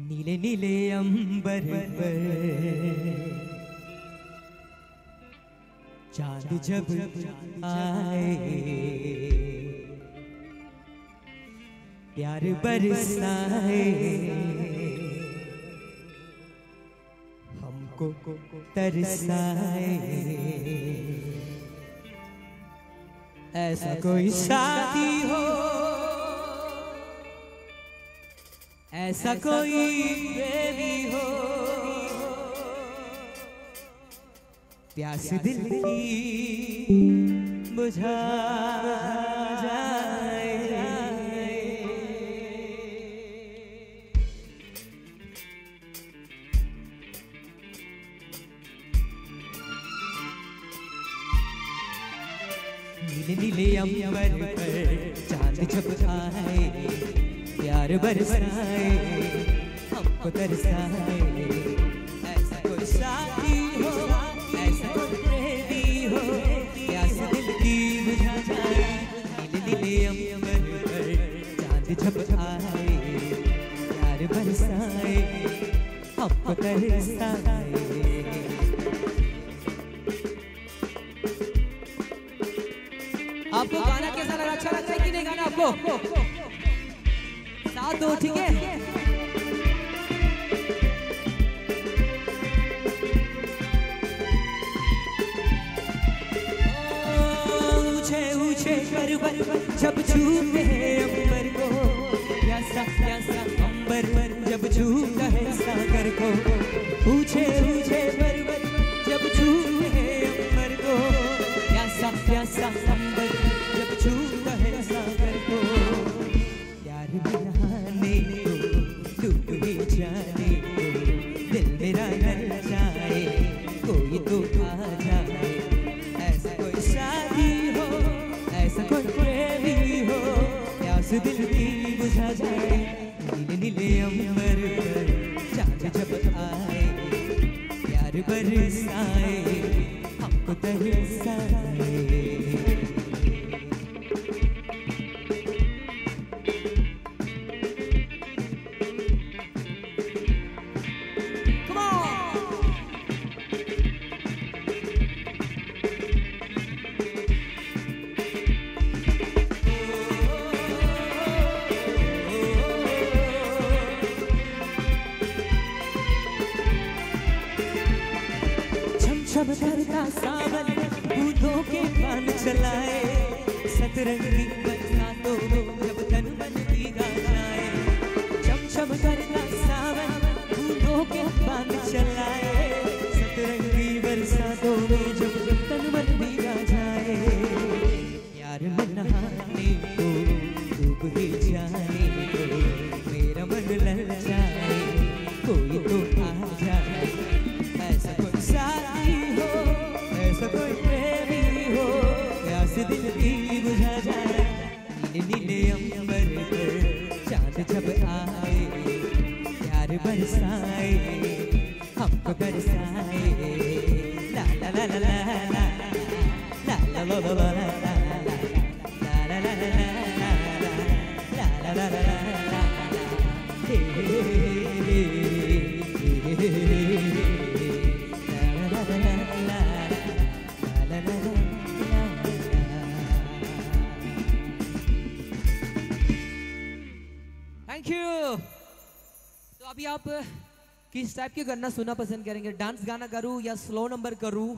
नीले नीले अंबर पर चांद जब आए, प्यार बरसाए, हमको तरसाए। ऐसा कोई साथी हो, ऐसा कोई बेबी हो, प्यास दिल की बुझा जाए। नीले नीले अंबर पर चांद जब आए, प्यार बरसाए, हमको तरसाए। ऐसा कोई साथी हो, ऐसा कोई प्रेमी हो, प्यास दिल की बुझा जाए। नीले नीले अंबर पर चांद जब आए, प्यार बरसाए, हमको तरसाए। आपको गाना कैसा लगा? अच्छा लगता है कि नहीं गाना आपको? साथ दो, ठीक है? ऊंचे ऊंचे पर्वत जब छूते हैं अंबर को, प्यासा प्यासा अंबर जब छूता है सागर को। ऊंचे ऊंचे पर्वत जब छूते हैं अंबर को, प्यासा प्यासा अंबर जब छूता है सागर को। प्यार में नहाने को, डूब ही जाने को, दिल मेरा डर जाए, कोई तो आ जाए। ऐसा कोई साथी हो, ऐसा कोई प्रेमी हो, प्यास दिल की बुझा जाए। नीले नीले अंबर पर चांद जब आए, प्यार बरसाए, हमको तरसाए। छम करता सावन बूंदों के कान चलाए, सतरंगी बरसातों जब तन मन भीगा जाए। चम करता सावन बूंदों के कान चलाए, सतरंगी बरसातों में जब तन मन भीगा जाए। प्यार में नहाने को, डूब ही जाने को, मेरा मन ललचाए, कोई तो आ जाए। ऐसा कोई साथी हो, ऐसा कोई प्रेमी हो, प्यास दिल की बुझा जाए। नीले नीले अंबर पर चांद जब आए, प्यार बरसाए, हमको बरसाए। ला ला ला ला ला ला ला ला ला ला ला ला ला ला ला ला ला। Thank you. तो अभी आप किस टाइप के गाना सुनना पसंद करेंगे? डांस गाना करूं या स्लो नंबर करूं?